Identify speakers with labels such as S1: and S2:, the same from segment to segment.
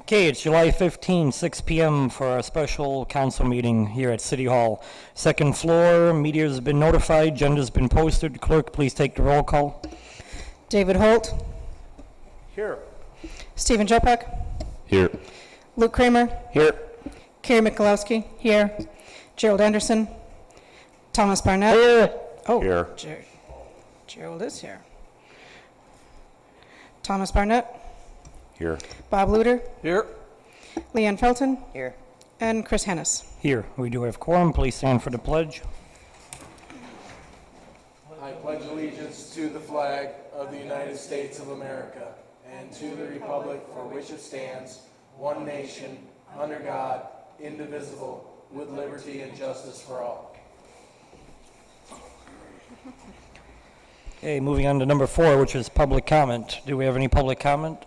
S1: Okay, it's July 15, 6 p.m. for our special council meeting here at City Hall. Second floor, media has been notified, agenda's been posted. Clerk, please take the roll call.
S2: David Holt.
S3: Here.
S2: Stephen Jopek.
S3: Here.
S2: Luke Kramer.
S3: Here.
S2: Carrie Mikulowski. Here. Gerald Anderson. Thomas Barnett.
S3: Here.
S2: Oh,
S3: Here.
S2: Gerald is here. Thomas Barnett.
S3: Here.
S2: Bob Luter.
S3: Here.
S2: Leanne Felton.
S4: Here.
S2: And Chris Hennis.
S1: Here, we do have quorum. Please stand for the pledge.
S5: I pledge allegiance to the flag of the United States of America and to the republic for which it stands, one nation, under God, indivisible, with liberty and justice for all.
S1: Okay, moving on to number 4, which is public comment. Do we have any public comment?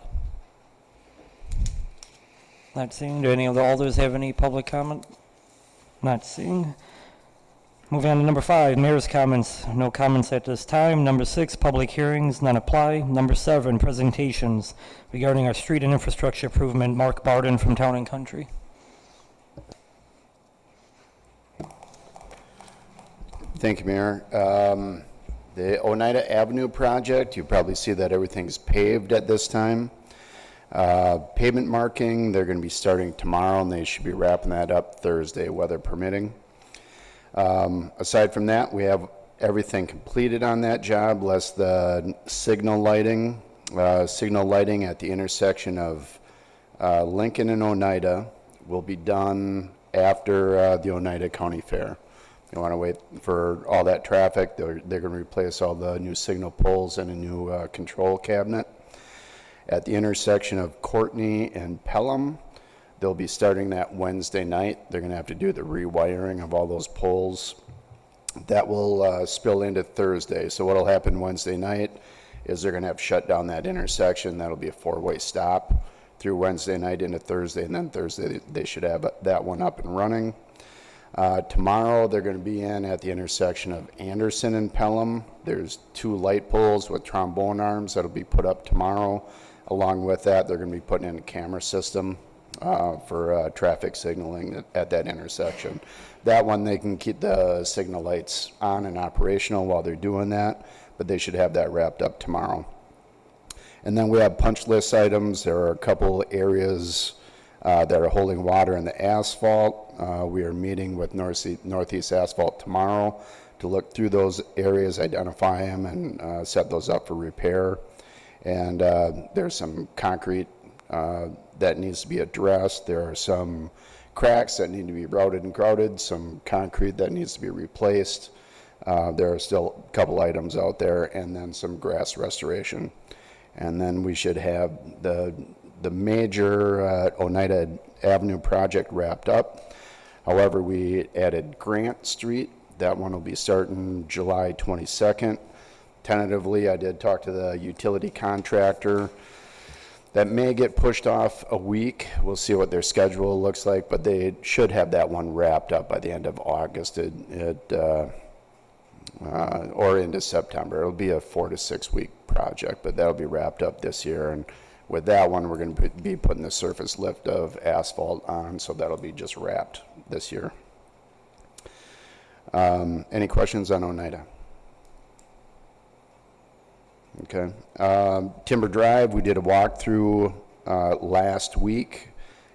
S1: Not seeing. Do any of the alders have any public comment? Not seeing. Moving on to number 5, mayor's comments. No comments at this time. Number 6, public hearings. None apply. Number 7, presentations regarding our street and infrastructure improvement. Mark Barden from Town and Country.
S6: Thank you, Mayor. The Oneida Avenue project, you probably see that everything's paved at this time. Pavement marking, they're going to be starting tomorrow, and they should be wrapping that up Thursday, weather permitting. Aside from that, we have everything completed on that job, less the signal lighting. Signal lighting at the intersection of Lincoln and Oneida will be done after the Oneida County Fair. You want to wait for all that traffic. They're going to replace all the new signal poles and a new control cabinet. At the intersection of Courtney and Pelham, they'll be starting that Wednesday night. They're going to have to do the rewiring of all those poles. That will spill into Thursday. So what will happen Wednesday night is they're going to have to shut down that intersection. That'll be a 4-way stop through Wednesday night into Thursday, and then Thursday they should have that one up and running. Tomorrow they're going to be in at the intersection of Anderson and Pelham. There's 2 light poles with trombone arms that'll be put up tomorrow. Along with that, they're going to be putting in a camera system for traffic signaling at that intersection. That one, they can keep the signal lights on and operational while they're doing that, but they should have that wrapped up tomorrow. And then we have punch list items. There are a couple areas that are holding water in the asphalt. We are meeting with Northeast Asphalt tomorrow to look through those areas, identify them, and set those up for repair. And there's some concrete that needs to be addressed. There are some cracks that need to be routed and grouted, some concrete that needs to be replaced. There are still a couple items out there, and then some grass restoration. And then we should have the major Oneida Avenue project wrapped up. However, we added Grant Street. That one will be starting July 22nd. Tentatively, I did talk to the utility contractor. That may get pushed off a week. We'll see what their schedule looks like, but they should have that one wrapped up by the end of August or into September. It'll be a 4 to 6 week project, but that'll be wrapped up this year. And with that one, we're going to be putting the surface lift of asphalt on, so that'll be just wrapped this year. Any questions on Oneida? Okay. Timber Drive, we did a walkthrough last week.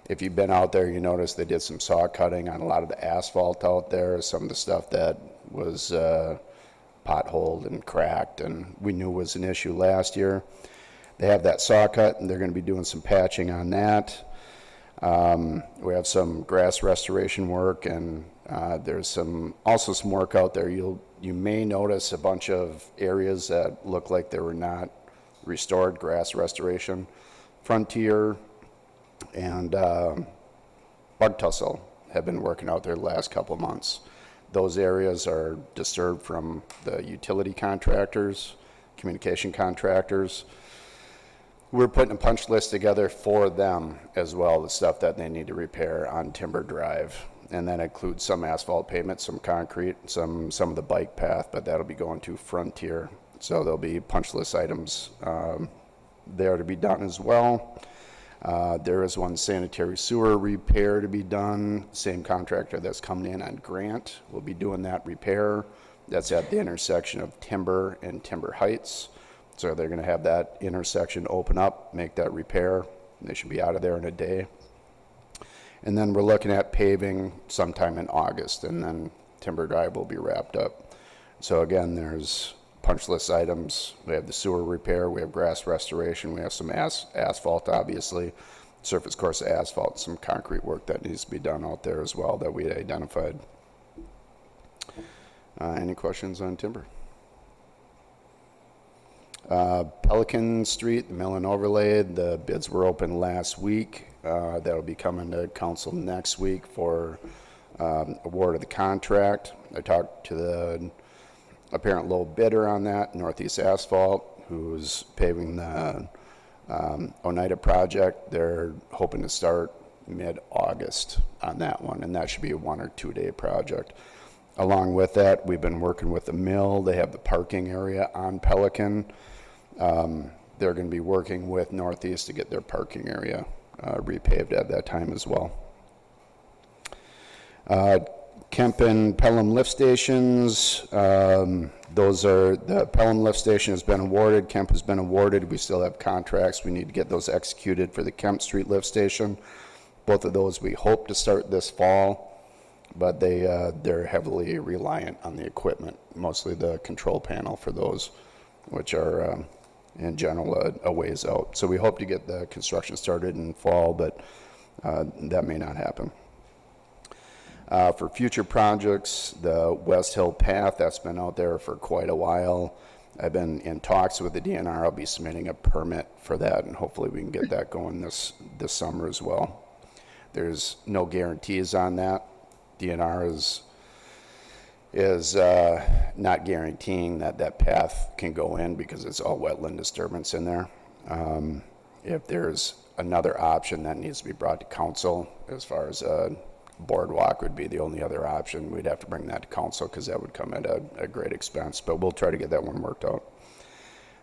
S6: If you've been out there, you notice they did some saw cutting on a lot of the asphalt out there, some of the stuff that was potholed and cracked and we knew was an issue last year. They have that saw cut, and they're going to be doing some patching on that. We have some grass restoration work, and there's also some work out there. You may notice a bunch of areas that look like they were not restored, grass restoration. Frontier and Bug Tussle have been working out there the last couple of months. Those areas are disturbed from the utility contractors, communication contractors. We're putting a punch list together for them as well, the stuff that they need to repair on Timber Drive. And that includes some asphalt pavement, some concrete, some of the bike path, but that'll be going to Frontier. So there'll be punch list items there to be done as well. There is one sanitary sewer repair to be done. Same contractor that's coming in on grant will be doing that repair. That's at the intersection of Timber and Timber Heights. So they're going to have that intersection open up, make that repair. They should be out of there in a day. And then we're looking at paving sometime in August, and then Timber Drive will be wrapped up. So again, there's punch list items. We have the sewer repair, we have grass restoration, we have some asphalt, obviously, surface course asphalt, some concrete work that needs to be done out there as well that we identified. Any questions on Timber? Pelican Street, the mill and overlay, the bids were open last week. That'll be coming to council next week for award of the contract. I talked to the apparent low bidder on that, Northeast Asphalt, who's paving the Oneida project. They're hoping to start mid-August on that one, and that should be a 1 or 2 day project. Along with that, we've been working with the mill. They have the parking area on Pelican. They're going to be working with Northeast to get their parking area repaved at that time as well. Kemp and Pelham lift stations, the Pelham lift station has been awarded, Kemp has been awarded. We still have contracts. We need to get those executed for the Kemp Street lift station. Both of those we hope to start this fall, but they're heavily reliant on the equipment, mostly the control panel for those, which are in general a ways out. So we hope to get the construction started in fall, but that may not happen. For future projects, the West Hill Path, that's been out there for quite a while. I've been in talks with the DNR. I'll be submitting a permit for that, and hopefully we can get that going this summer as well. There's no guarantees on that. DNR is not guaranteeing that path can go in because it's all wetland disturbance in there. If there's another option, that needs to be brought to council. As far as boardwalk would be the only other option. We'd have to bring that to council because that would come at a great expense, but we'll try to get that one worked out.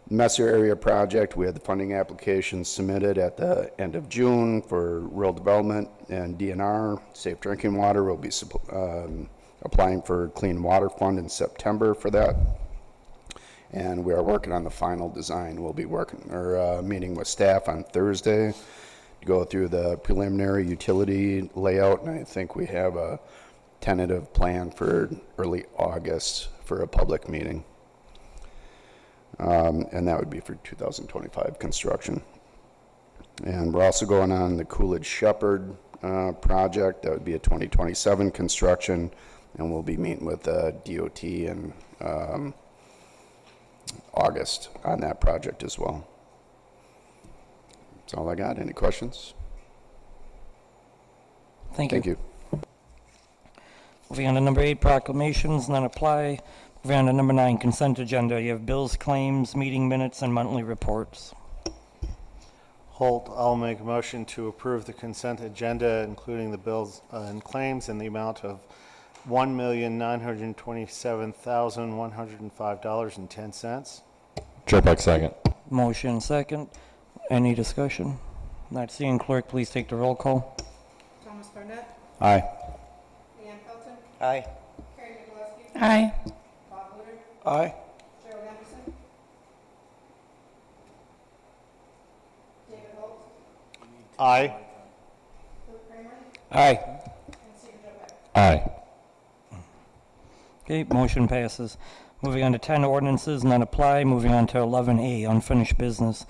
S6: Messer area project, we had the funding application submitted at the end of June for rural development and DNR. Safe drinking water will be applying for clean water fund in September for that. And we are working on the final design. We'll be meeting with staff on Thursday to go through the preliminary utility layout, and I think we have a tentative plan for early August for a public meeting. And that would be for 2025 construction. And we're also going on the Coolidge Shepherd project. That would be a 2027 construction, and we'll be meeting with DOT in August on that project as well. That's all I got. Any questions?
S1: Thank you.
S6: Thank you.
S1: Moving on to number 8, proclamations, none apply. Moving on to number 9, consent agenda. You have bills, claims, meeting minutes, and monthly reports.
S4: Holt, I'll make a motion to approve the consent agenda, including the bills and claims in the amount of $1,927,105.10.
S3: Chirpak, second.
S1: Motion second. Any discussion? Not seeing. Clerk, please take the roll call.
S2: Thomas Barnett.
S3: Aye.
S2: Leanne Felton.
S4: Aye.
S2: Carrie Nicolowski.
S7: Aye.
S2: Bob Luder.
S3: Aye.
S2: Gerald Anderson. David Holt.
S4: Aye.
S2: Luke Kramer.
S1: Aye.
S2: And Stephen Jobek.
S3: Aye.
S1: Okay, motion passes. Moving on to 10, ordinances, none apply. Moving on to 11A, unfinished business.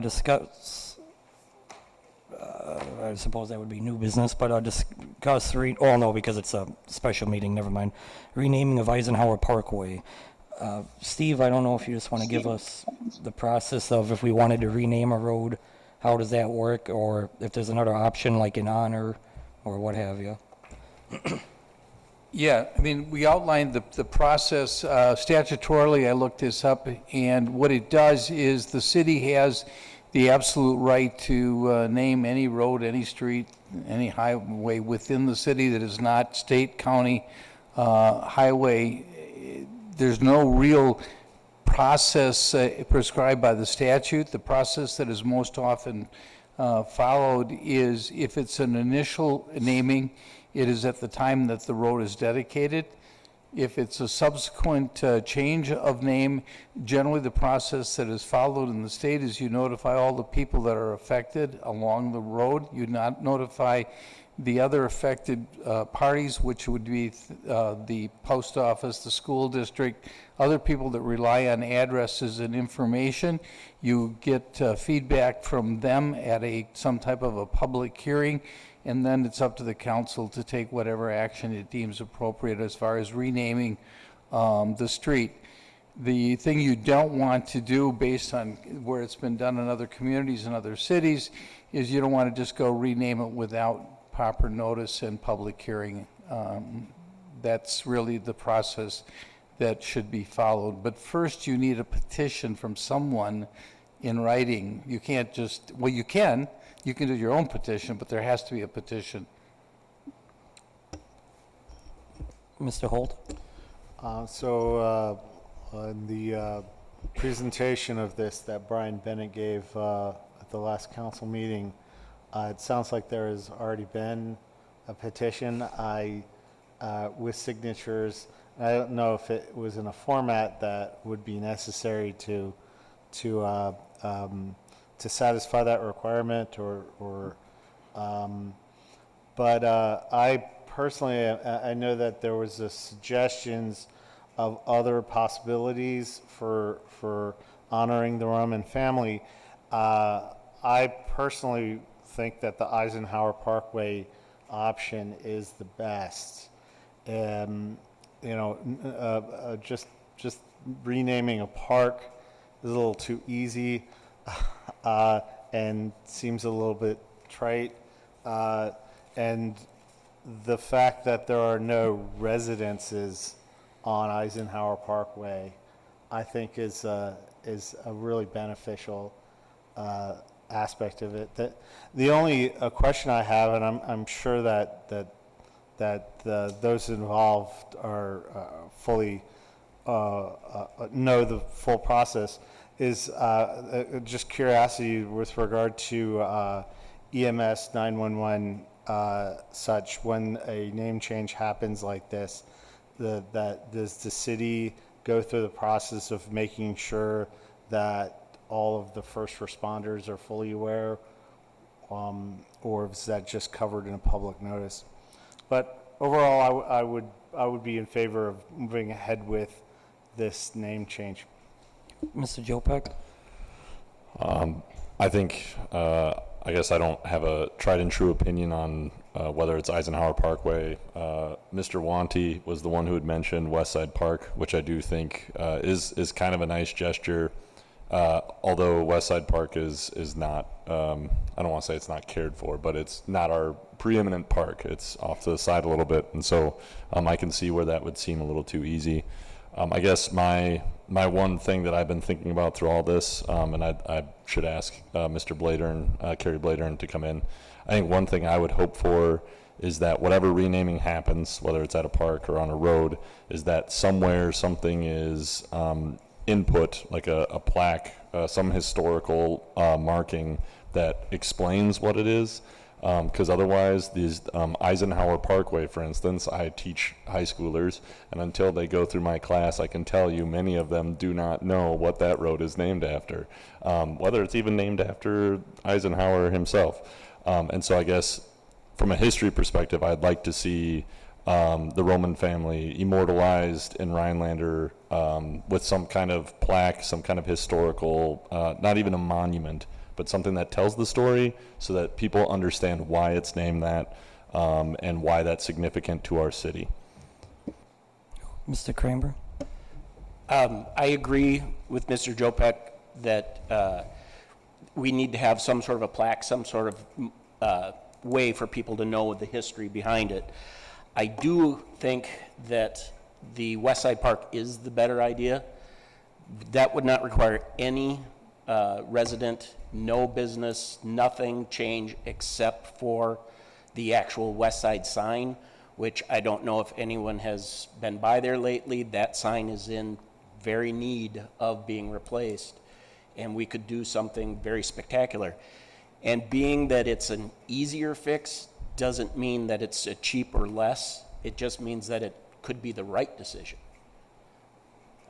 S1: Discuss, I suppose that would be new business, but discuss, no, because it's a special meeting, never mind. Renaming of Eisenhower Parkway. Steve, I don't know if you just want to give us the process of if we wanted to rename a road, how does that work? Or if there's another option like in honor or what have you.
S8: Yeah, I mean, we outlined the process statutorily. I looked this up, and what it does is the city has the absolute right to name any road, any street, any highway within the city that is not state, county highway. There's no real process prescribed by the statute. The process that is most often followed is if it's an initial naming, it is at the time that the road is dedicated. If it's a subsequent change of name, generally the process that is followed in the state is you notify all the people that are affected along the road. You not notify the other affected parties, which would be the post office, the school district, other people that rely on addresses and information. You get feedback from them at some type of a public hearing, and then it's up to the council to take whatever action it deems appropriate as far as renaming the street. The thing you don't want to do, based on where it's been done in other communities and other cities, is you don't want to just go rename it without proper notice and public hearing. That's really the process that should be followed. But first, you need a petition from someone in writing. You can't just, well, you can do your own petition, but there has to be a petition.
S1: Mr. Holt?
S4: In the presentation of this that Brian Bennett gave at the last council meeting, it sounds like there has already been a petition with signatures. I don't know if it was in a format that would be necessary to satisfy that requirement, but I personally, I know that there was suggestions of other possibilities for honoring the Roman family. I personally think that the Eisenhower Parkway option is the best. Just renaming a park is a little too easy. And seems a little bit trite. And the fact that there are no residences on Eisenhower Parkway, I think is a really beneficial aspect of it. The only question I have, and I'm sure that those involved are fully know the full process, is just curiosity with regard to EMS 911 such. When a name change happens like this, that does the city go through the process of making sure that all of the first responders are fully aware, or is that just covered in a public notice? But overall, I would be in favor of moving ahead with this name change.
S1: Mr. Jopek?
S3: I think, I guess I don't have a tried and true opinion on whether it's Eisenhower Parkway. Mr. Wanty was the one who had mentioned West Side Park, which I do think is kind of a nice gesture. Although West Side Park is not, I don't want to say it's not cared for, but it's not our preeminent park. It's off to the side a little bit, and so I can see where that would seem a little too easy. I guess my one thing that I've been thinking about through all this, and I should ask Mr. Bladern, Kerry Bladern to come in. I think one thing I would hope for is that whatever renaming happens, whether it's at a park or on a road, is that somewhere something is input, like a plaque, some historical marking that explains what it is. Because otherwise, these Eisenhower Parkway, for instance, I teach high schoolers, and until they go through my class, I can tell you many of them do not know what that road is named after, whether it's even named after Eisenhower himself. And so I guess from a history perspective, I'd like to see the Roman family immortalized in Rhinelander with some kind of plaque, some kind of historical, not even a monument, but something that tells the story so that people understand why it's named that and why that's significant to our city.
S1: Mr. Kramer?
S7: I agree with Mr. Jopek that we need to have some sort of a plaque, some sort of way for people to know the history behind it. I do think that the West Side Park is the better idea. That would not require any resident, no business, nothing change except for the actual West Side sign, which I don't know if anyone has been by there lately. That sign is in very need of being replaced, and we could do something very spectacular. And being that it's an easier fix doesn't mean that it's a cheap or less. It just means that it could be the right decision.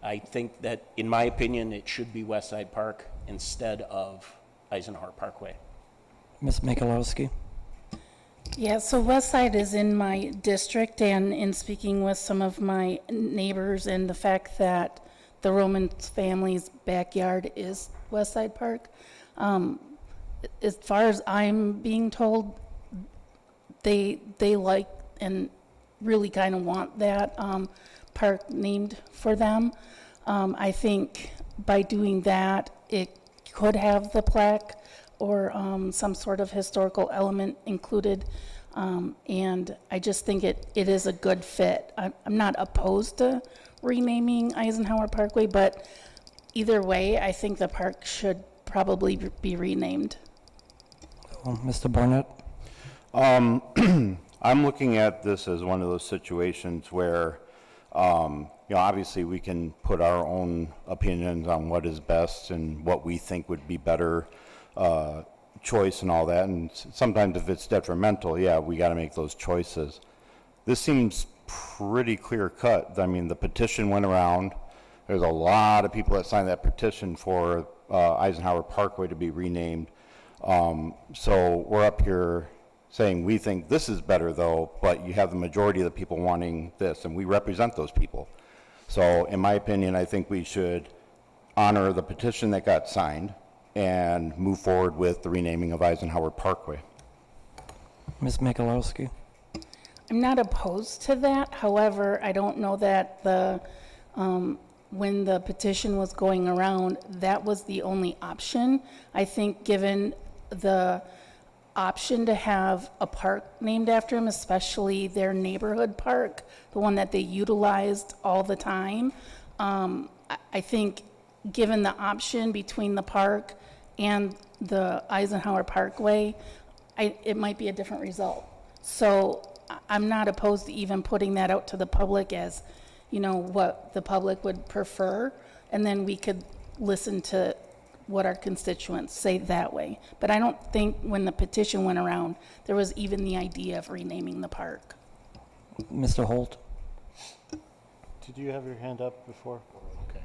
S7: I think that, in my opinion, it should be West Side Park instead of Eisenhower Parkway.
S1: Ms. Mikulowski?
S9: Yeah, so West Side is in my district, and in speaking with some of my neighbors and the fact that the Roman family's backyard is West Side Park, as far as I'm being told, they like and really kind of want that park named for them. I think by doing that, it could have the plaque or some sort of historical element included. And I just think it is a good fit. I'm not opposed to renaming Eisenhower Parkway, but either way, I think the park should probably be renamed.
S1: Mr. Barnett?
S10: I'm looking at this as one of those situations where, obviously we can put our own opinions on what is best and what we think would be better choice and all that. And sometimes if it's detrimental, yeah, we got to make those choices. This seems pretty clear cut. I mean, the petition went around. There's a lot of people that signed that petition for Eisenhower Parkway to be renamed. So we're up here saying we think this is better though, but you have the majority of the people wanting this, and we represent those people. So in my opinion, I think we should honor the petition that got signed and move forward with the renaming of Eisenhower Parkway.
S1: Ms. Mikulowski?
S9: I'm not opposed to that. However, I don't know that when the petition was going around, that was the only option. I think given the option to have a park named after him, especially their neighborhood park, the one that they utilized all the time, I think given the option between the park and the Eisenhower Parkway, it might be a different result. So I'm not opposed to even putting that out to the public as, what the public would prefer, and then we could listen to what our constituents say that way. But I don't think when the petition went around, there was even the idea of renaming the park.
S1: Mr. Holt?
S4: Did you have your hand up before? Okay.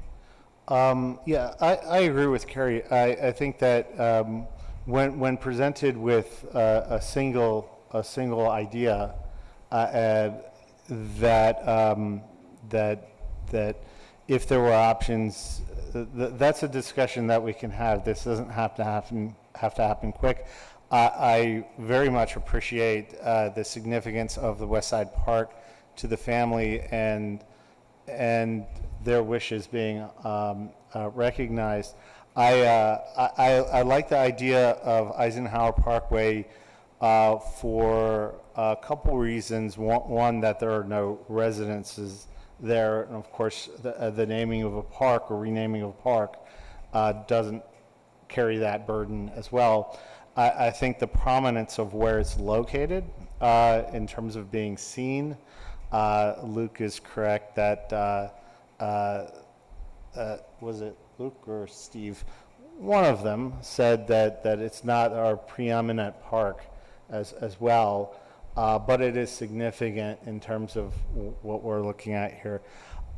S4: Yeah, I agree with Carrie. I think that when presented with a single idea, that if there were options, that's a discussion that we can have. This doesn't have to happen quick. I very much appreciate the significance of the West Side Park to the family and their wishes being recognized. I like the idea of Eisenhower Parkway for a couple reasons. One, that there are no residences there, and of course the naming of a park or renaming of a park doesn't carry that burden as well. I think the prominence of where it's located in terms of being seen, Luke is correct that was it Luke or Steve? One of them said that it's not our preeminent park as well. But it is significant in terms of what we're looking at here.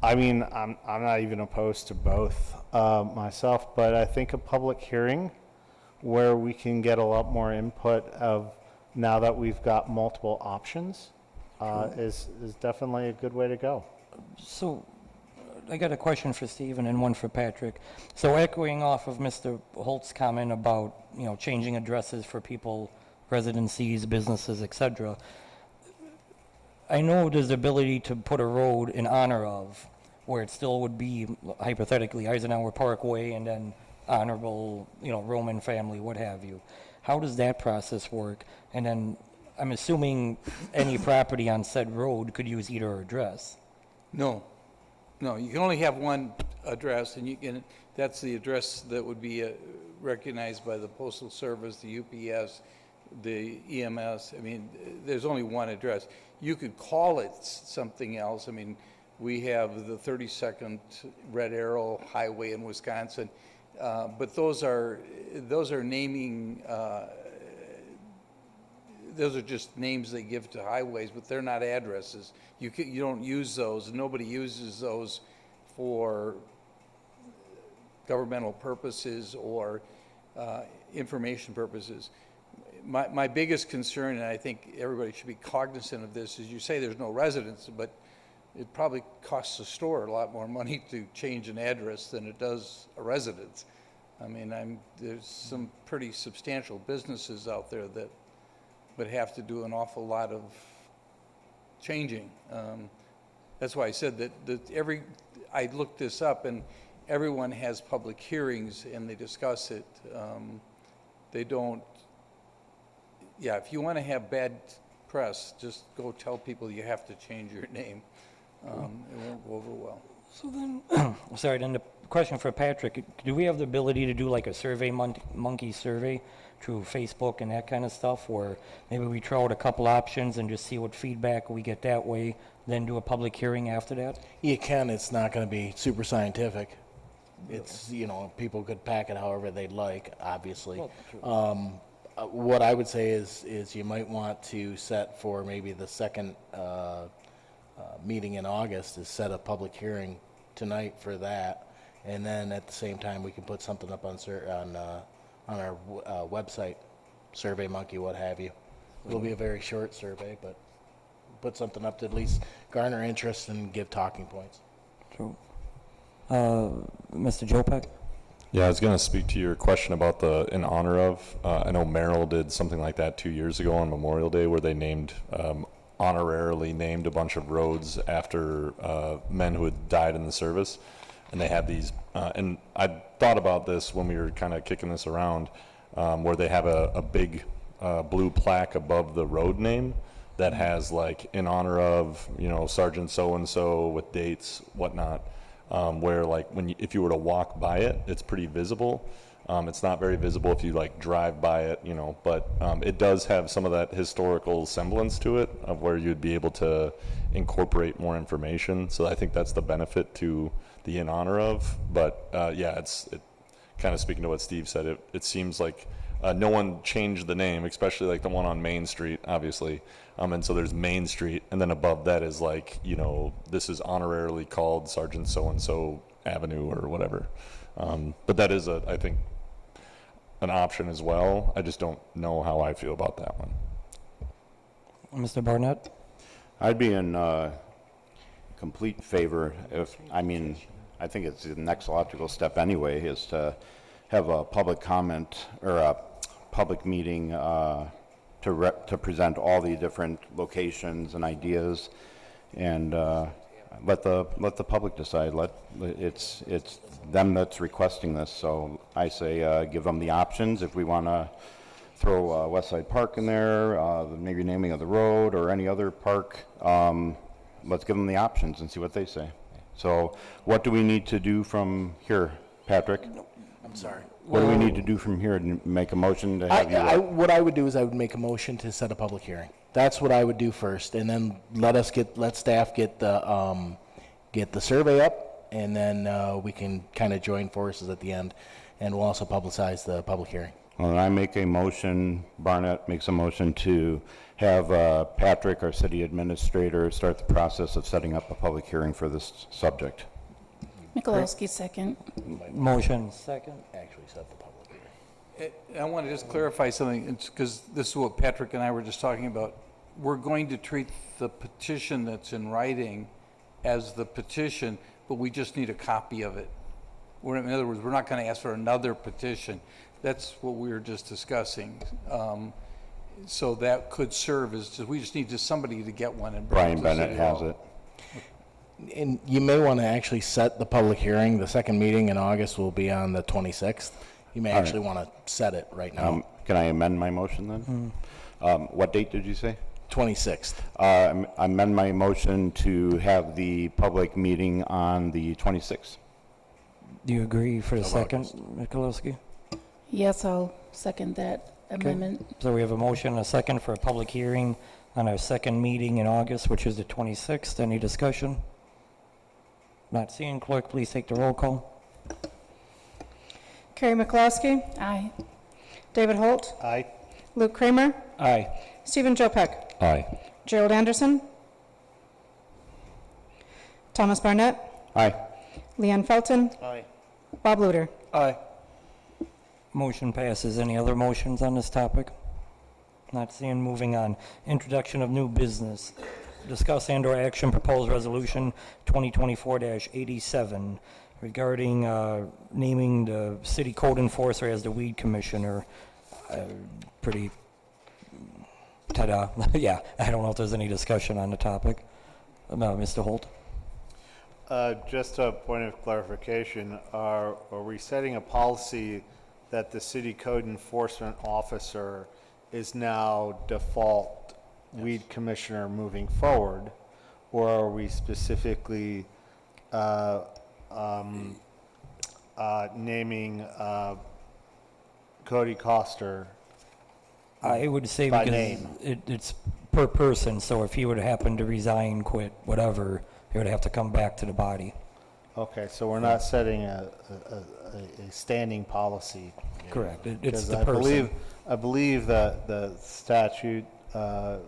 S4: I mean, I'm not even opposed to both myself, but I think a public hearing where we can get a lot more input of now that we've got multiple options is definitely a good way to go.
S1: So I got a question for Steve and then one for Patrick. So echoing off of Mr. Holt's comment about, changing addresses for people, residencies, businesses, etc. I know there's the ability to put a road in honor of where it still would be hypothetically Eisenhower Parkway and then honorable, Roman family, what have you. How does that process work? And then I'm assuming any property on said road could use either address.
S8: No, you can only have one address, and that's the address that would be recognized by the Postal Service, the UPS, the EMS. I mean, there's only one address. You could call it something else. I mean, we have the 32nd Red Arrow Highway in Wisconsin, but those are naming those are just names they give to highways, but they're not addresses. You don't use those, and nobody uses those for governmental purposes or information purposes. My biggest concern, and I think everybody should be cognizant of this, is you say there's no residents, but it probably costs the store a lot more money to change an address than it does a residence. I mean, there's some pretty substantial businesses out there that would have to do an awful lot of changing. That's why I said that I looked this up, and everyone has public hearings and they discuss it. They don't, if you want to have bad press, just go tell people you have to change your name. It won't go over well.
S1: So then, sorry, then the question for Patrick, do we have the ability to do like a survey monkey survey through Facebook and that kind of stuff, or maybe we throw out a couple options and just see what feedback we get that way, then do a public hearing after that?
S5: You can, it's not going to be super scientific. It's, people could pack it however they'd like, obviously. What I would say is you might want to set for maybe the second meeting in August, is set a public hearing tonight for that, and then at the same time we can put something up on our website, SurveyMonkey, what have you. It'll be a very short survey, but put something up to at least garner interest and give talking points.
S1: True. Mr. Jopek?
S3: Yeah, I was going to speak to your question about the in honor of. I know Merrill did something like that 2 years ago on Memorial Day, where they named, honorarily named a bunch of roads after men who had died in the service. And they have these, and I thought about this when we were kind of kicking this around, where they have a big blue plaque above the road name that has like in honor of, Sergeant so-and-so with dates, whatnot. Where like if you were to walk by it, it's pretty visible. It's not very visible if you like drive by it, but it does have some of that historical semblance to it, of where you'd be able to incorporate more information. So I think that's the benefit to the in honor of. But it kind of speaking to what Steve said, it seems like no one changed the name, especially like the one on Main Street, obviously. And so there's Main Street, and then above that is like, this is honorarily called Sergeant so-and-so Avenue or whatever. But that is, I think, an option as well. I just don't know how I feel about that one.
S1: Mr. Barnett?
S10: I'd be in complete favor I think it's the next logical step anyway, is to have a public comment or a public meeting to present all the different locations and ideas, and let the public decide. It's them that's requesting this, so I say give them the options. If we want to throw West Side Park in there, maybe naming of the road or any other park, let's give them the options and see what they say. So what do we need to do from here, Patrick?
S5: I'm sorry.
S10: What do we need to do from here to make a motion to have you?
S5: What I would do is I would make a motion to set a public hearing. That's what I would do first, and then let staff get the survey up, and then we can kind of join forces at the end, and we'll also publicize the public hearing.
S10: Well, I make a motion, Barnett makes a motion to have Patrick, our city administrator, start the process of setting up a public hearing for this subject.
S9: Mikulowski, second.
S1: Motion, second.
S5: Actually set the public hearing.
S8: I want to just clarify something, because this is what Patrick and I were just talking about. We're going to treat the petition that's in writing as the petition, but we just need a copy of it. In other words, we're not going to ask for another petition. That's what we were just discussing. So that could serve as, we just need somebody to get one and bring it to
S10: Brian
S8: the
S10: Bennett
S8: city
S10: has
S8: hall.
S10: it.
S5: And you may want to actually set the public hearing. The second meeting in August will be on the 26th. You may actually want to set it right now.
S10: Can I amend my motion then? What date did you say?
S5: 26th.
S10: Amend my motion to have the public meeting on the 26th.
S1: Do you agree for the second, Mikulowski?
S9: Yes, I'll second that amendment.
S1: So we have a motion and a second for a public hearing on our second meeting in August, which is the 26th. Any discussion? Not seeing. Clerk, please take the roll call.
S2: Carrie McCloskey,
S9: Aye.
S2: David Holt,
S4: Aye.
S2: Luke Kramer,
S1: Aye.
S2: Stephen Joe Peck.
S3: Aye.
S2: Gerald Anderson. Thomas Barnett.
S10: Aye.
S2: Leanne Felton.
S5: Aye.
S2: Bob Luder.
S5: Aye.
S1: Motion passes. Any other motions on this topic? Not seeing. Moving on. Introduction of new business. Discuss and/or action proposed resolution 2024-87 regarding naming the city code enforcer as the weed commissioner. Pretty, ta-da. Yeah, I don't know if there's any discussion on the topic. Mr. Holt?
S4: Just a point of clarification, are we setting a policy that the city code enforcement officer is now default weed commissioner moving forward? Or are we specifically naming Cody Coster?
S1: I would say
S4: By
S1: because
S4: name.
S1: it's per person, so if he would happen to resign, quit, whatever, he would have to come back to the body.
S4: Okay, so we're not setting a standing policy.
S1: Correct. It's
S4: Because
S1: the
S4: I
S1: person.
S4: believe that the statute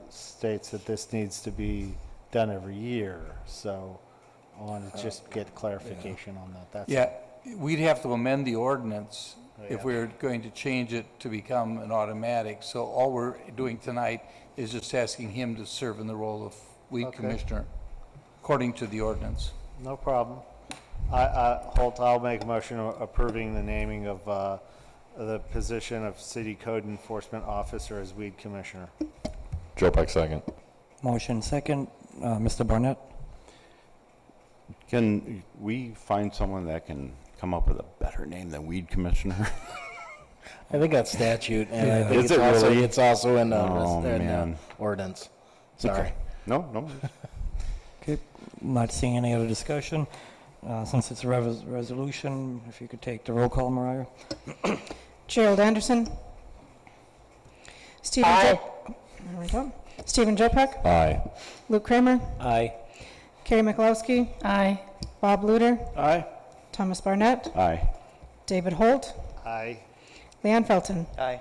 S4: states that this needs to be done every year, so I want to just get clarification on that. That's
S8: Yeah, we'd have to amend the ordinance if
S4: Yeah.
S8: we were going to change it to become an automatic. So all we're doing tonight is just asking him to serve in the role of weed
S4: Okay.
S8: commissioner, according to the ordinance.
S4: no problem. Holt, I'll make a motion approving the naming of the position of city code enforcement officer as weed commissioner.
S3: Joe Peck, second.
S1: Motion second. Mr. Barnett?
S10: Can we find someone that can come up with a better name than weed commissioner?
S5: I think that's statute, and I
S1: Yeah.
S5: think
S10: Is it really?
S5: it's also in
S10: Oh,
S5: the
S10: man.
S5: ordinance. Sorry.
S10: No.
S1: Okay, not seeing any other discussion. Since it's a resolution, if you could take the roll call, Mariah.
S2: Gerald Anderson. Stephen there we go. Stephen Joe Peck.
S3: Aye.
S2: Luke Kramer.
S7: Aye.
S2: Carrie Mikulowski.
S9: Aye.
S2: Bob Luder.
S5: Aye.
S2: Thomas Barnett.
S10: Aye.
S2: David Holt.
S4: Aye.
S2: Leanne Felton.
S5: Aye.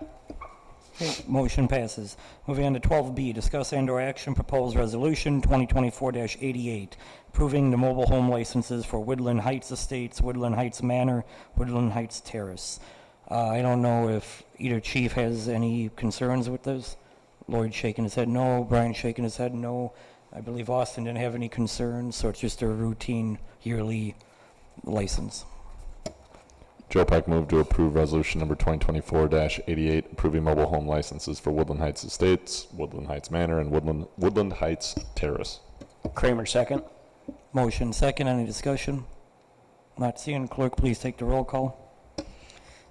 S1: Okay, motion passes. Moving on to 12B, discuss and/or action proposed resolution 2024-88, approving the mobile home licenses for Woodland Heights Estates, Woodland Heights Manor, Woodland Heights Terrace. I don't know if either chief has any concerns with this. Lloyd shaking his head no, Brian shaking his head no. I believe Austin didn't have any concerns, so it's just a routine yearly license.
S3: Joe Peck moved to approve resolution number 2024-88, approving mobile home licenses for Woodland Heights Estates, Woodland Heights Manor, and Woodland Heights Terrace.
S7: Kramer, second.
S1: Motion second, any discussion? Not seeing. Clerk, please take the roll call.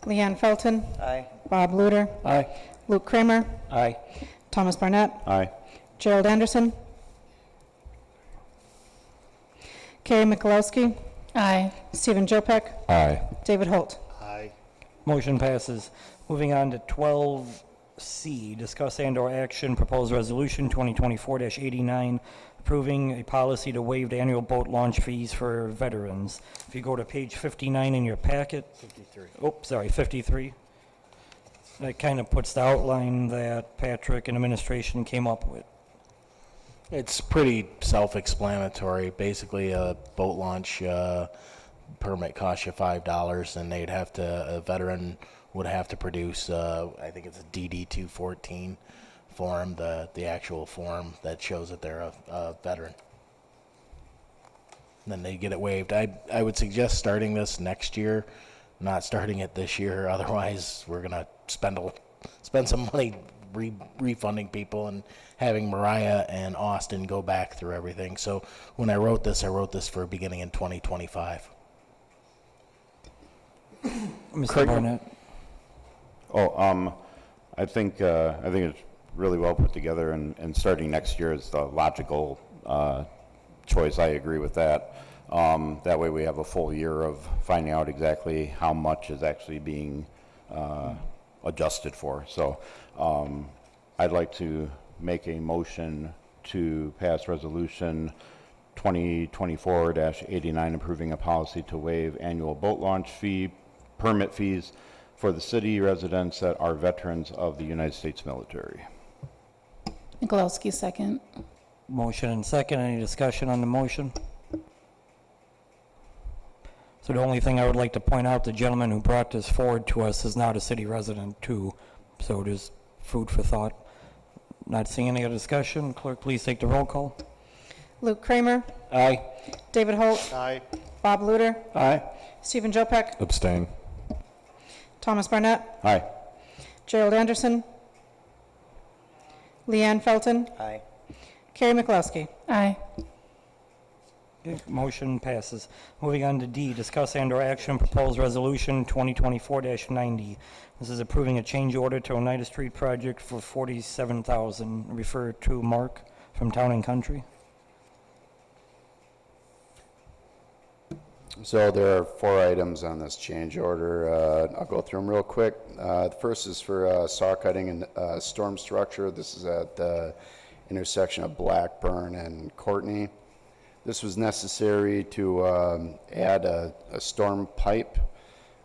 S2: Leanne Felton.
S5: Aye.
S2: Bob Luder.
S7: Aye.
S2: Luke Kramer.
S7: Aye.
S2: Thomas Barnett.
S10: Aye.
S2: Gerald Anderson. Carrie Mikulowski.
S9: Aye.
S2: Stephen Joe Peck.
S3: Aye.
S2: David Holt.
S4: Aye.
S1: Motion passes. Moving on to 12C, discuss and/or action proposed resolution 2024-89, approving a policy to waive the annual boat launch fees for veterans. If you go to page 59 in your packet. 53. That kind of puts the outline that Patrick and administration came up with.
S5: It's pretty self-explanatory. Basically, a boat launch permit costs you $5, and a veteran would have to produce, I think it's a DD-214 form, the actual form that shows that they're a veteran. And then they get it waived. I would suggest starting this next year, not starting it this year. Otherwise, we're gonna spend some money refunding people and having Mariah and Austin go back through everything. So when I wrote this for beginning in 2025.
S1: Mr. Barnett?
S10: I think it's really well put together, and starting next year is the logical choice. I agree with that. That way we have a full year of finding out exactly how much is actually being adjusted for. So I'd like to make a motion to pass resolution 2024-89, approving a policy to waive annual boat launch permit fees for the city residents that are veterans of the United States military.
S9: Mikulowski, second.
S1: Motion and second. Any discussion on the motion? So the only thing I would like to point out, the gentleman who brought this forward to us is not a city resident too. So it is food for thought. Not seeing any other discussion. Clerk, please take the roll call.
S2: Luke Kramer,
S7: Aye.
S2: David Holt,
S4: Aye.
S2: Bob Luter,
S10: Aye.
S2: Stephen Jopek,
S3: Abstain.
S2: Thomas Barnett,
S10: Aye.
S2: Gerald Anderson, Leanne Felton,
S10: Aye.
S2: Carrie Mikulowski.
S9: Aye.
S1: Okay, motion passes. Moving on to D, discuss and/or action proposed resolution 2024-90. This is approving a change order to Oneida Street project for $47,000. Refer to Mark from Town and Country.
S6: So there are 4 items on this change order. I'll go through them real quick. The first is for saw cutting and storm structure. This is at the intersection of Blackburn and Courtney. This was necessary to add a storm pipe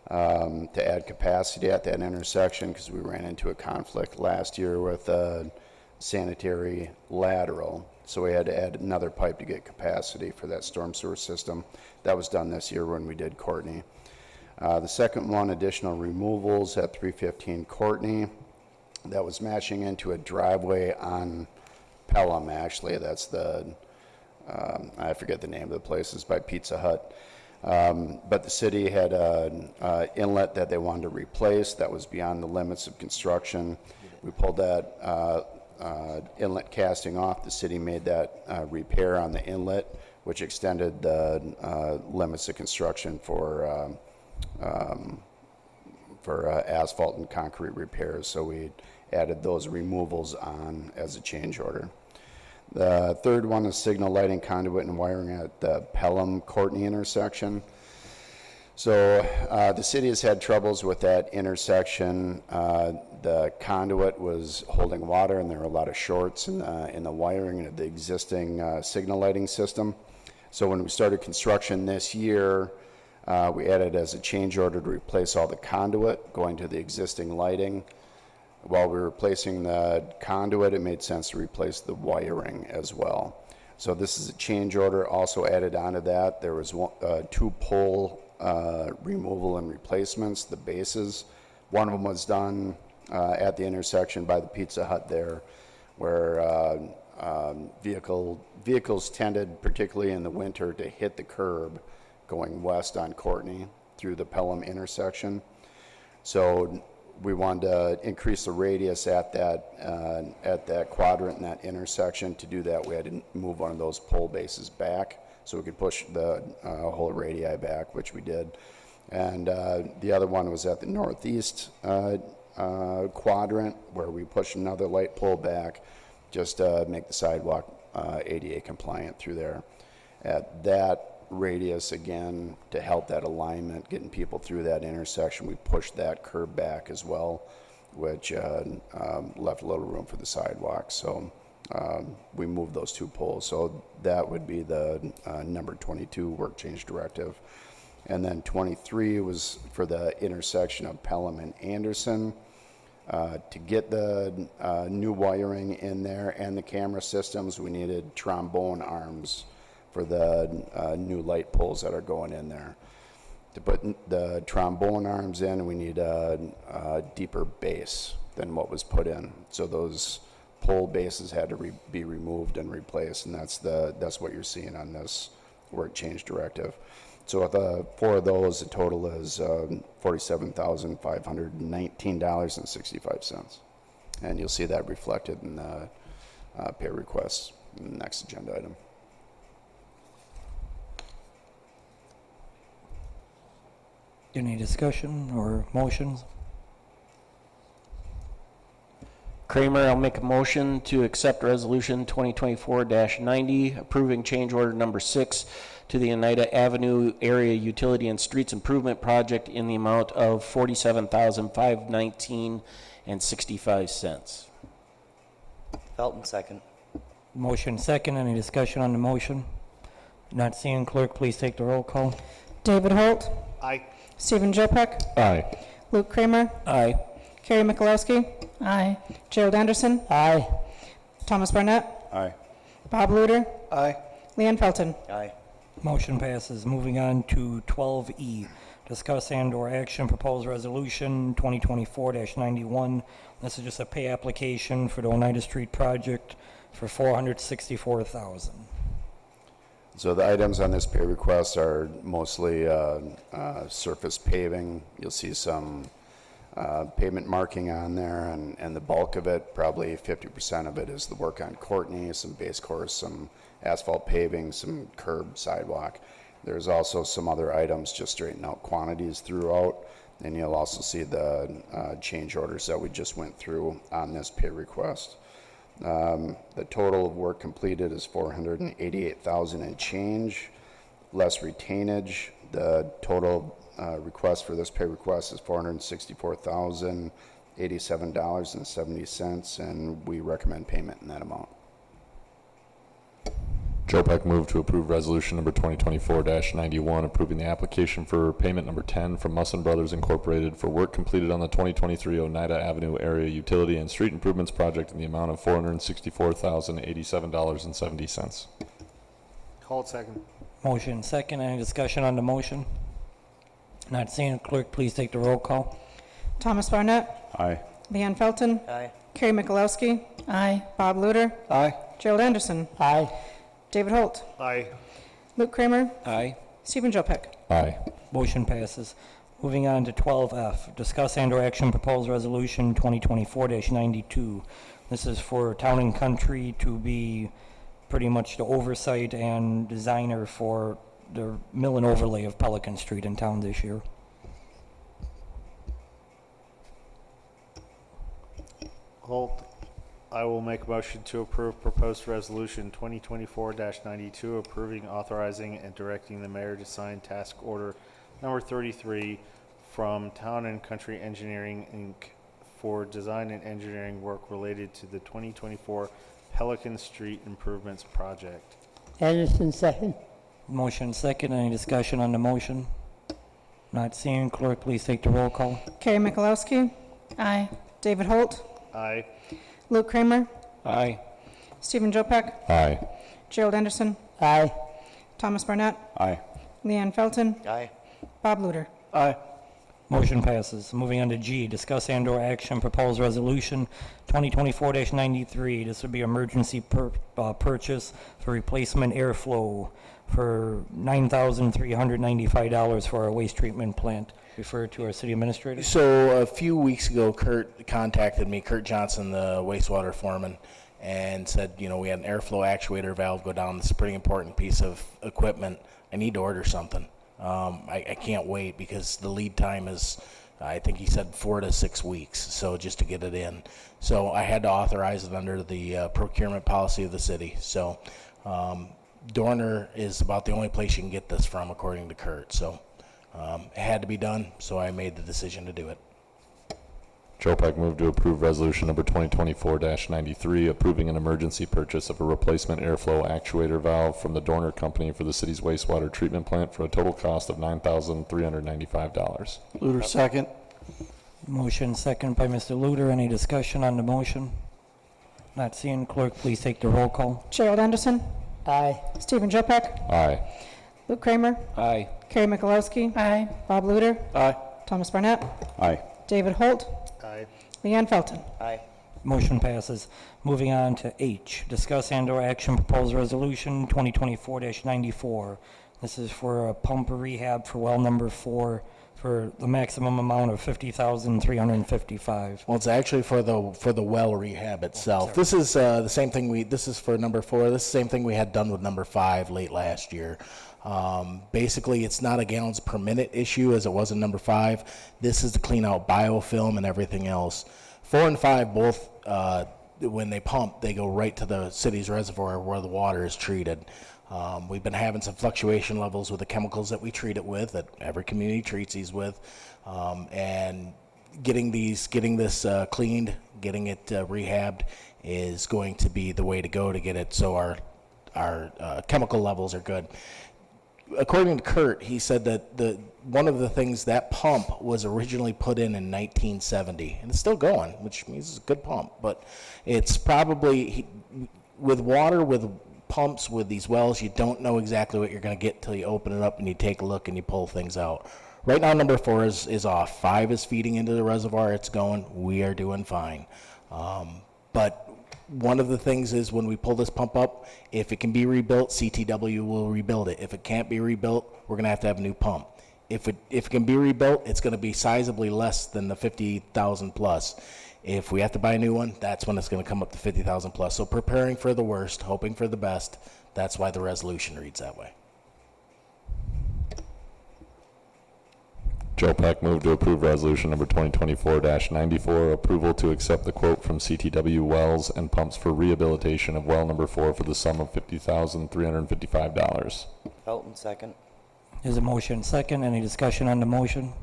S6: to add capacity at that intersection because we ran into a conflict last year with a sanitary lateral. So we had to add another pipe to get capacity for that storm sewer system. That was done this year when we did Courtney. The second one, additional removals at 315 Courtney. That was matching into a driveway on Pelham, actually. That's the, I forget the name of the place, it's by Pizza Hut. But the city had an inlet that they wanted to replace that was beyond the limits of construction. We pulled that inlet casting off. The city made that repair on the inlet, which extended the limits of construction for asphalt and concrete repairs. So we added those removals on as a change order. The third one is signal lighting, conduit, and wiring at the Pelham-Courtney intersection. So the city has had troubles with that intersection. The conduit was holding water, and there were a lot of shorts in the wiring of the existing signal lighting system. So when we started construction this year, we added as a change order to replace all the conduit going to the existing lighting. While we were replacing the conduit, it made sense to replace the wiring as well. So this is a change order. Also added onto that, there was 2 pole removal and replacements, the bases. One of them was done at the intersection by the Pizza Hut there, where vehicles tended, particularly in the winter, to hit the curb going west on Courtney through the Pelham intersection. So we wanted to increase the radius at that quadrant in that intersection. To do that, we had to move one of those pole bases back so we could push the whole radii back, which we did. And the other one was at the northeast quadrant, where we pushed another light pole back just to make the sidewalk ADA compliant through there. At that radius, again, to help that alignment, getting people through that intersection, we pushed that curb back as well, which left a little room for the sidewalk. So we moved those 2 poles. So that would be the number 22 work change directive. And then 23 was for the intersection of Pelham and Anderson. To get the new wiring in there and the camera systems, we needed trombone arms for the new light poles that are going in there. To put the trombone arms in, we need a deeper base than what was put in. So those pole bases had to be removed and replaced, and that's what you're seeing on this work change directive. So with 4 of those, the total is $47,519.65. And you'll see that reflected in the pay requests in the next agenda item.
S1: Any discussion or motions?
S7: Kramer, I'll make a motion to accept Resolution 2024-90, approving change order number 6 to the Oneida Avenue Area Utility and Streets Improvement Project in the amount of $47,519.65.
S11: Felton, second.
S1: Motion second. Any discussion on the motion? Not seeing. Clerk, please take the roll call.
S2: David Holt,
S4: Aye.
S2: Stephen Jopek,
S3: Aye.
S2: Luke Kramer,
S7: Aye.
S2: Carrie Mikulowski,
S9: Aye.
S2: Gerald Anderson,
S1: Aye.
S2: Thomas Barnett,
S10: Aye.
S2: Bob Luder,
S5: Aye.
S2: Leanne Felton.
S11: Aye.
S1: Motion passes. Moving on to 12E, discuss and/or action proposed resolution 2024-91. This is just a pay application for the Oneida Street project for $464,000.
S6: So the items on this pay request are mostly surface paving. You'll see some pavement marking on there, and the bulk of it, probably 50% of it, is the work on Courtney, some base course, some asphalt paving, some curb sidewalk. There's also some other items, just straighten out quantities throughout, and you'll also see the change orders that we just went through on this pay request. The total of work completed is $488,000 and change, less retainage. The total request for this pay request is $464,087.70, and we recommend payment in that amount.
S3: Joe Peck moved to approve resolution number 2024-91, approving the application for payment number 10 from Musson Brothers Incorporated for work completed on the 2023 Oneida Avenue Area Utility and Street Improvements Project in the amount of $464,087.70.
S4: Holt, second.
S1: Motion second. Any discussion on the motion? Not seeing. Clerk, please take the roll call.
S2: Thomas Barnett,
S10: Aye.
S2: Leanne Felton,
S11: Aye.
S2: Carrie Mikulowski,
S9: Aye.
S2: Bob Luder,
S5: Aye.
S2: Gerald Anderson,
S1: Aye.
S2: David Holt,
S4: Aye.
S2: Luke Kramer,
S7: Aye.
S2: Stephen Joe Peck.
S3: Aye.
S1: Motion passes. Moving on to 12F, discuss and/or action proposed resolution 2024-92. This is for Town and Country to be pretty much the oversight and designer for the mill and overlay of Pelican Street in town this year.
S4: Holt, I will make a motion to approve proposed resolution 2024-92, approving, authorizing, and directing the mayor to sign task order number 33 from Town and Country Engineering, Inc. for design and engineering work related to the 2024 Pelican Street Improvements Project.
S12: Anderson, second.
S1: Motion second. Any discussion on the motion? Not seeing. Clerk, please take the roll call.
S2: Carrie Mikulowski,
S9: Aye.
S2: David Holt,
S4: Aye.
S2: Luke Kramer,
S7: Aye.
S2: Stephen Joe Peck,
S3: Aye.
S2: Gerald Anderson,
S12: Aye.
S2: Thomas Barnett,
S10: Aye.
S2: Leanne Felton,
S11: Aye.
S2: Bob Luder.
S5: Aye.
S1: Motion passes. Moving on to G, discuss and/or action proposed resolution 2024-93. This would be emergency purchase for replacement airflow for $9,395 for our waste treatment plant. Refer to our city administrator.
S13: So a few weeks ago, Kurt contacted me, Kurt Johnson, the wastewater foreman, and said, you know, we had an airflow actuator valve go down. It's a pretty important piece of equipment. I need to order something. I can't wait because the lead time is, I think he said 4 to 6 weeks, so just to get it in. So I had to authorize it under the procurement policy of the city. So Dorner is about the only place you can get this from, according to Kurt. So it had to be done, so I made the decision to do it.
S3: Joe Peck moved to approve resolution number 2024-93, approving an emergency purchase of a replacement airflow actuator valve from the Dorner Company for the city's wastewater treatment plant for a total cost of $9,395.
S5: Luder, second.
S1: Motion second by Mr. Luder. Any discussion on the motion? Not seeing. Clerk, please take the roll call.
S2: Gerald Anderson,
S12: Aye.
S2: Stephen Joe Peck,
S3: Aye.
S2: Luke Kramer,
S7: Aye.
S2: Carrie Mikulowski,
S9: Aye.
S2: Bob Luder,
S5: Aye.
S2: Thomas Barnett,
S10: Aye.
S2: David Holt,
S4: Aye.
S2: Leanne Felton.
S11: Aye.
S1: Motion passes. Moving on to H, discuss and/or action proposed resolution 2024-94. This is for a pump rehab for well number 4 for the maximum amount of $50,355.
S13: Well, it's actually for the well rehab itself. This is the same thing this is for number 4. This is the same thing we had done with number 5 late last year. Basically, it's not a gallons per minute issue as it was in number 5. This is to clean out biofilm and everything else. 4 and 5 both, when they pump, they go right to the city's reservoir where the water is treated. We've been having some fluctuation levels with the chemicals that we treat it with, that every community treats these with, and getting this cleaned, getting it rehabbed is going to be the way to go to get it so our chemical levels are good. according to Kurt, he said that one of the things, that pump was originally put in 1970, and it's still going, which means it's a good pump. But it's probably with water, with pumps, with these wells, you don't know exactly what you're going to get till you open it up and you take a look and you pull things out. Right now, number 4 is off. 5 is feeding into the reservoir. It's going. We are doing fine. But one of the things is when we pull this pump up, if it can be rebuilt, CTW will rebuild it. If it can't be rebuilt, we're going to have a new pump. If it can be rebuilt, it's going to be sizably less than the 50,000 plus. If we have to buy a new one, that's when it's going to come up to 50,000 plus. So preparing for the worst, hoping for the best. That's why the resolution reads that way.
S3: Joe Peck moved to approve resolution number 2024-94, approval to accept the quote from CTW Wells and Pumps for rehabilitation of well number 4 for the sum of $50,355.
S11: Felton, second.
S1: There's a motion second. Any discussion on the motion?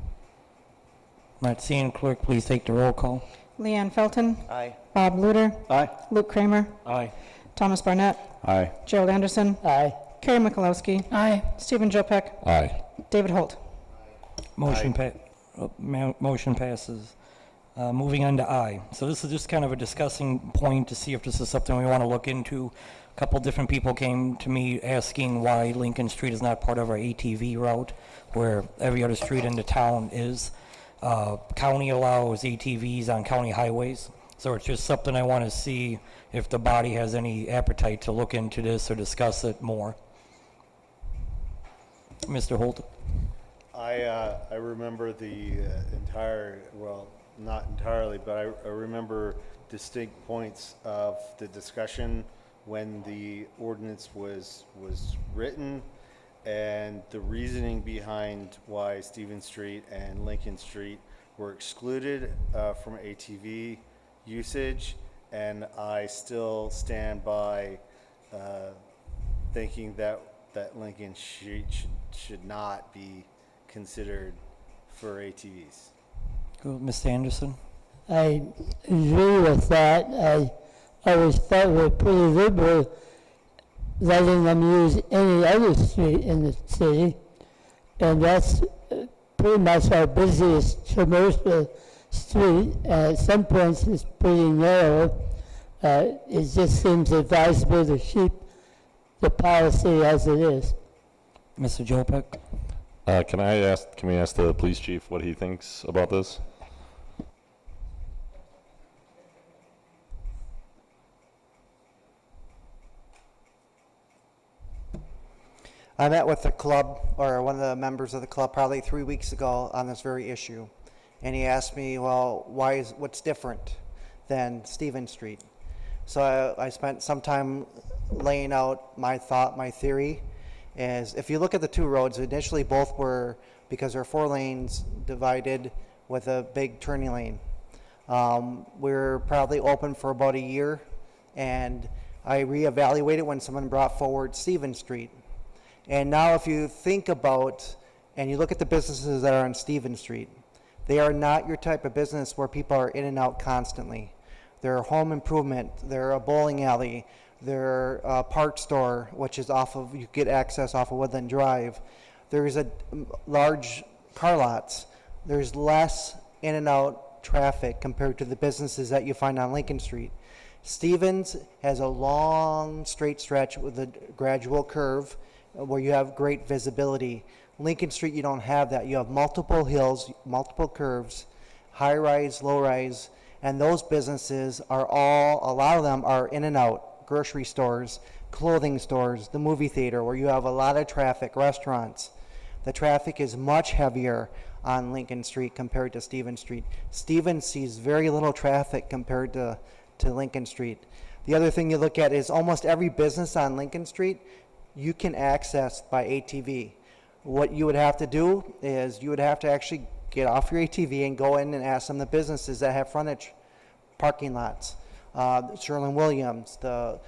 S1: Not seeing. Clerk, please take the roll call.
S2: Leanne Felton,
S11: Aye.
S2: Bob Luter,
S4: Aye.
S2: Luke Kramer,
S1: Aye.
S2: Thomas Barnett,
S10: Aye.
S2: Gerald Anderson,
S12: Aye.
S2: Carrie Mikulowski,
S9: Aye.
S2: Stephen Jopek,
S3: Aye.
S2: David Holt.
S1: Motion passes. Moving on to I. So this is just kind of a discussing point to see if this is something we want to look into. A couple different people came to me asking why Lincoln Street is not part of our ATV route, where every other street in the town is. County allows ATVs on county highways, so it's just something I want to see if the body has any appetite to look into this or discuss it more. Mr. Holt.
S4: I remember the well, not entirely, but I remember distinct points of the discussion when the ordinance was written, and the reasoning behind why Stevens Street and Lincoln Street were excluded from ATV usage, and I still stand by thinking that Lincoln Street should not be considered for ATVs.
S1: Go, Mr. Anderson.
S12: I agree with that. I always thought we were pretty liberal letting them use any other street in the city, and that's pretty much our busiest commercial street. At some points it's pretty narrow. It just seems advisable to keep the policy as it is.
S1: Mr. Jopek.
S3: Can we ask the police chief what he thinks about this?
S14: I met with the club, or one of the members of the club, probably 3 weeks ago on this very issue. And he asked me, well, what's different than Stevens Street? So I spent some time laying out my theory. Is if you look at the two roads, initially both were, because they're 4 lanes divided with a big turning lane. We were probably open for about a year, and I reevaluated when someone brought forward Stevens Street. And now if you think about, and you look at the businesses that are on Stevens Street, they are not your type of business where people are in and out constantly. They're a home improvement, they're a bowling alley, they're a part store, which is you get access off of Woodland Drive. There's a large car lots. There's less in and out traffic compared to the businesses that you find on Lincoln Street. Stevens has a long straight stretch with a gradual curve where you have great visibility. Lincoln Street, you don't have that. You have multiple hills, multiple curves, high rise, low rise, and those businesses are a lot of them are in and out. Grocery stores, clothing stores, the movie theater, where you have a lot of traffic, restaurants. The traffic is much heavier on Lincoln Street compared to Stevens Street. Stevens sees very little traffic compared to Lincoln Street. The other thing you look at is almost every business on Lincoln Street you can access by ATV. What you would have to do is you would have to actually get off your ATV and go in and ask some of the businesses that have frontage parking lots. Sherwin-Williams, the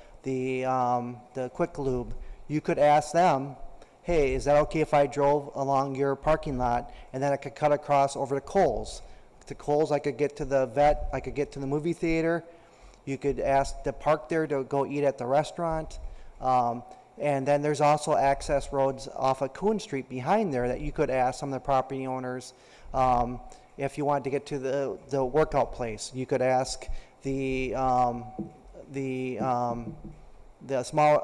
S14: Quick Lube, you could ask them, hey, is that okay if I drove along your parking lot and then I could cut across over to Kohl's? To Kohl's, I could get to the vet, I could get to the movie theater. You could ask to park there to go eat at the restaurant. And then there's also access roads off of Coon Street behind there that you could ask some of the property owners, if you wanted to get to the workout place. You could ask the small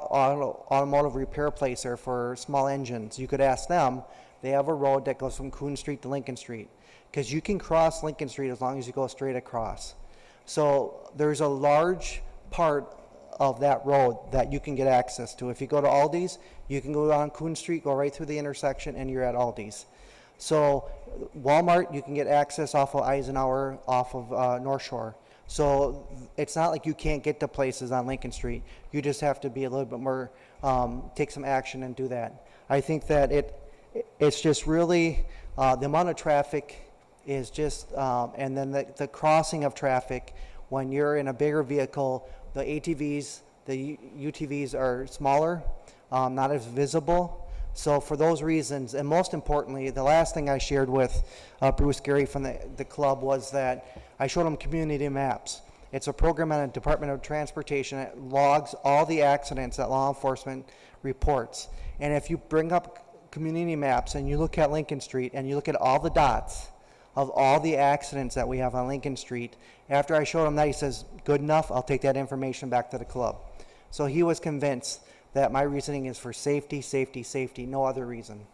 S14: automotive repair place there for small engines. You could ask them. They have a road that goes from Coon Street to Lincoln Street, because you can cross Lincoln Street as long as you go straight across. So there's a large part of that road that you can get access to. If you go to Aldi's, you can go down Coon Street, go right through the intersection, and you're at Aldi's. So Walmart, you can get access off of Eisenhower, off of North Shore. So it's not like you can't get to places on Lincoln Street. You just have to be a little bit more, take some action and do that. I think that it's just really, the amount of traffic is just, and then the crossing of traffic when you're in a bigger vehicle. The ATVs, the UTVs are smaller, not as visible. So for those reasons, and most importantly, the last thing I shared with Bruce Gary from the club was that I showed him community maps. It's a program on the Department of Transportation that logs all the accidents that law enforcement reports. And if you bring up community maps and you look at Lincoln Street and you look at all the dots of all the accidents that we have on Lincoln Street, after I showed him that, he says, good enough, I'll take that information back to the club. So he was convinced that my reasoning is for safety, safety, safety, no other reason.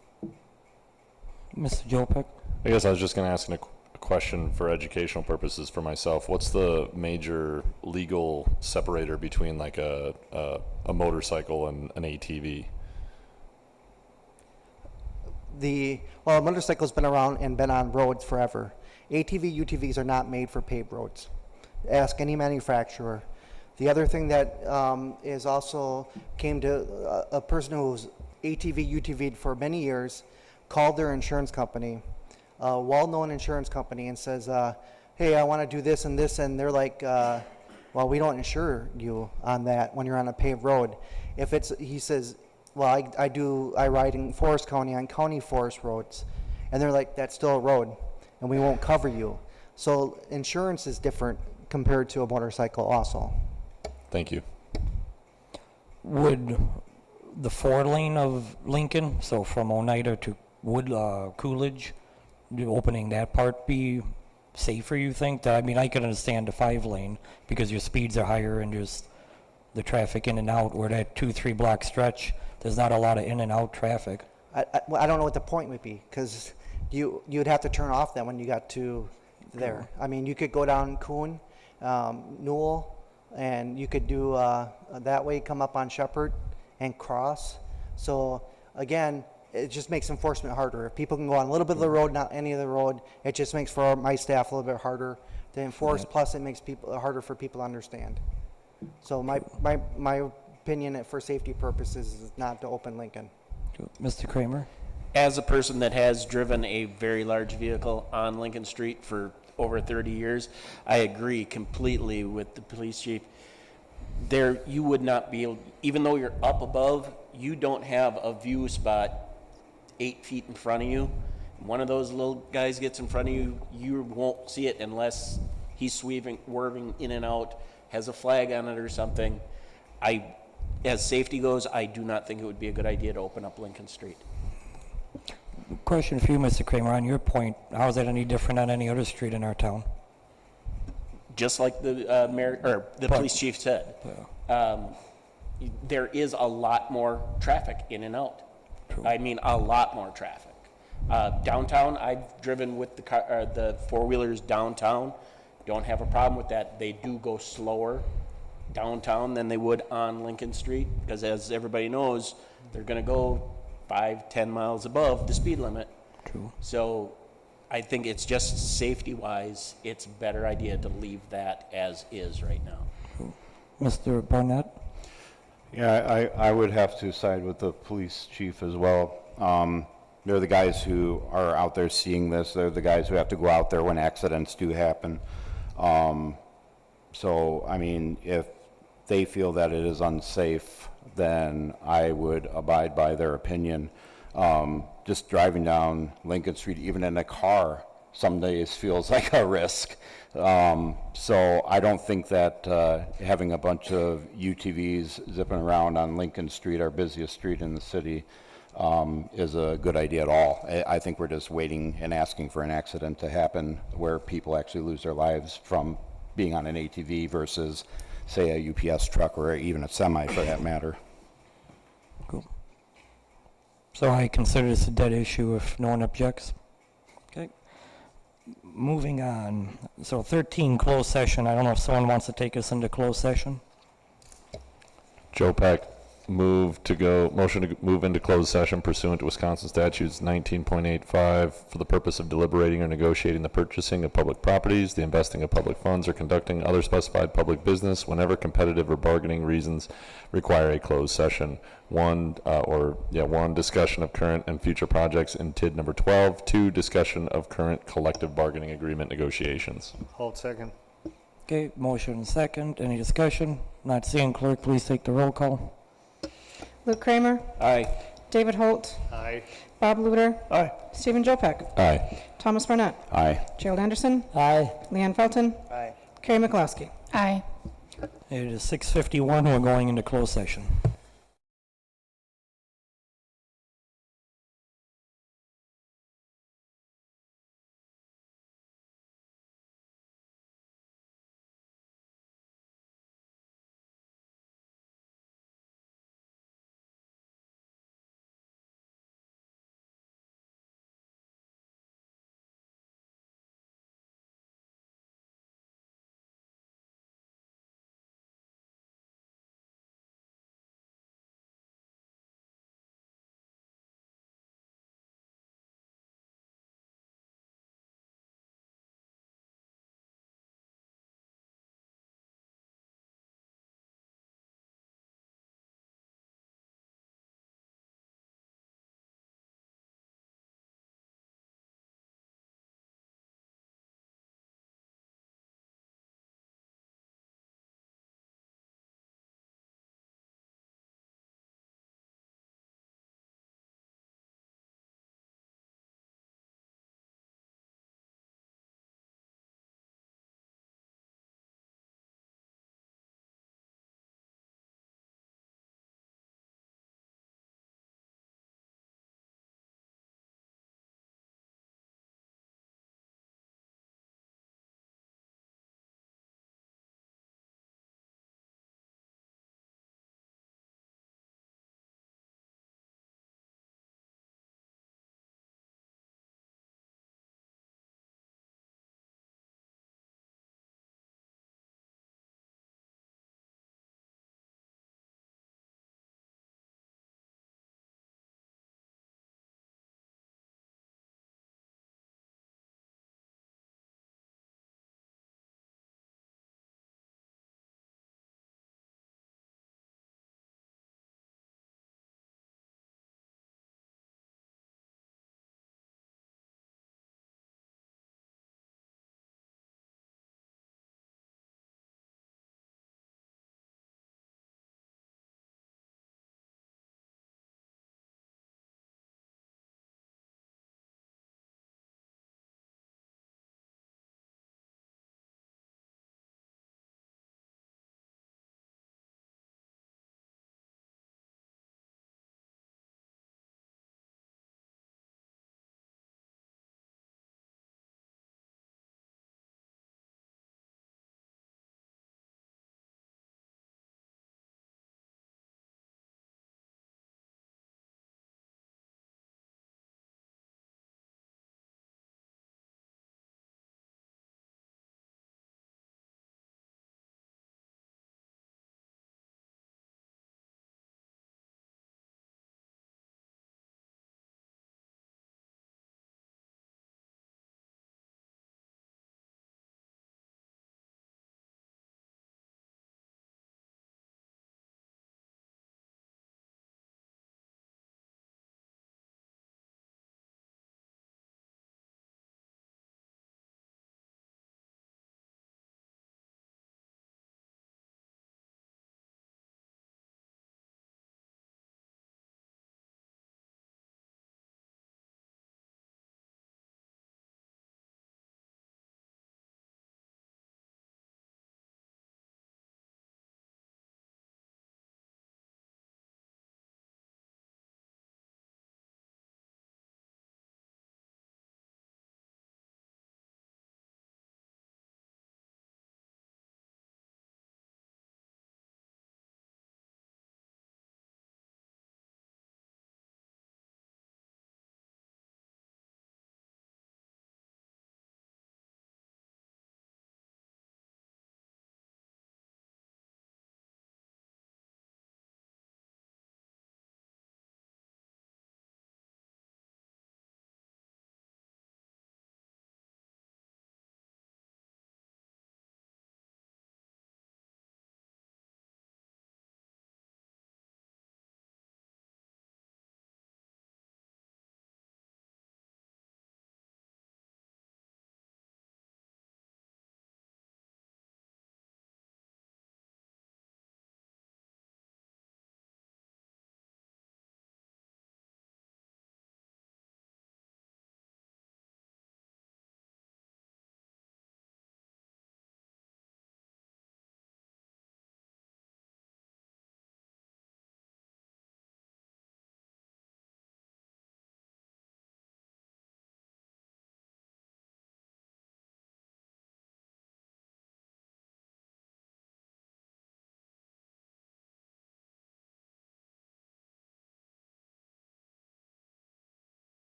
S1: Mr. Jopek?
S3: I guess I was just going to ask a question for educational purposes for myself. What's the major legal separator between like a motorcycle and an ATV?
S14: Well, a motorcycle's been around and been on roads forever. ATV, UTVs are not made for paved roads. Ask any manufacturer. The other thing that is also came to a person who's ATV, UTV'd for many years, called their insurance company, a well-known insurance company, and says, hey, I want to do this, and they're like, well, we don't insure you on that when you're on a paved road. He says, well, I ride in Forest County on county forest roads, and they're like, that's still a road, and we won't cover you. So insurance is different compared to a motorcycle also.
S3: Thank you.
S1: Would the 4-lane of Lincoln, so from Oneida to Coolidge, opening that part be safer, you think? I mean, I could understand the 5-lane because your speeds are higher and just the traffic in and out, where that 2-3 block stretch, there's not a lot of in and out traffic.
S14: I don't know what the point would be, because you'd have to turn off then when you got to there. I mean, you could go down Coon, Newell, and you could do that way, come up on Shepherd and cross. So again, it just makes enforcement harder. If people can go on a little bit of the road, not any of the road, it just makes for my staff a little bit harder to enforce. Plus, it makes people harder for people to understand. So my opinion for safety purposes is not to open Lincoln.
S1: Mr. Kramer?
S7: As a person that has driven a very large vehicle on Lincoln Street for over 30 years, I agree completely with the police chief. There, you would not be able, even though you're up above, you don't have a view spot 8 feet in front of you. One of those little guys gets in front of you, you won't see it unless he's swerving in and out, has a flag on it or something. As safety goes, I do not think it would be a good idea to open up Lincoln Street.
S1: Question for you, Mr. Kramer, on your point, how is that any different on any other street in our town?
S7: Just like the police chief said, there is a lot more traffic in and out.
S1: True.
S7: I mean, a lot more traffic. Downtown, I've driven with the four-wheelers downtown. Don't have a problem with that. They do go slower downtown than they would on Lincoln Street, because as everybody knows, they're going to go 5-10 miles above the speed limit.
S1: True.
S7: So I think it's just safety-wise, it's a better idea to leave that as is right now.
S1: True. Mr. Barnett?
S10: Yeah, I would have to side with the police chief as well. They're the guys who are out there seeing this. They're the guys who have to go out there when accidents do happen. So, I mean, if they feel that it is unsafe, then I would abide by their opinion. Just driving down Lincoln Street, even in a car, some days feels like a risk. So I don't think that having a bunch of UTVs zipping around on Lincoln Street, our busiest street in the city, is a good idea at all. I think we're just waiting and asking for an accident to happen where people actually lose their lives from being on an ATV versus, say, a UPS truck or even a semi for that matter.
S1: Cool. So I consider this a dead issue if no one objects. Okay. Moving on. So 13, closed session. I don't know if someone wants to take us into closed session.
S3: Joe Peck, motion to move into closed session pursuant to Wisconsin statutes 19.85 for the purpose of deliberating or negotiating the purchasing of public properties, the investing of public funds, or conducting other specified public business whenever competitive or bargaining reasons require a closed session. One, discussion of current and future projects in TID number 12. 2, discussion of current collective bargaining agreement negotiations.
S4: Hold second.
S1: Okay, motion second. Any discussion? Not seeing. Clerk, please take the roll call.
S2: Luke Kramer,
S7: Aye.
S2: David Holt,
S4: Aye.
S2: Bob Luter,
S7: Aye.
S2: Stephen Jopek,
S3: Aye.
S2: Thomas Barnett,
S10: Aye.
S2: Gerald Anderson,
S12: Aye.
S2: Leanne Felton,
S14: Aye.
S2: Carrie McCloskey.
S9: Aye.
S1: It is 6:51. We're going into closed session.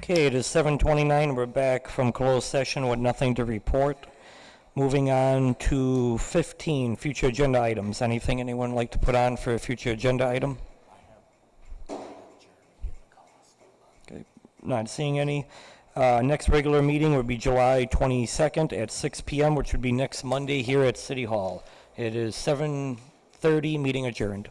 S1: Okay, it is 7:29. We're back from closed session with nothing to report. Moving on to 15, future agenda items. Anything anyone would like to put on for a future agenda item? Okay, not seeing any. Next regular meeting would be July 22nd at 6 p.m., which would be next Monday here at City Hall. It is 7:30, meeting adjourned.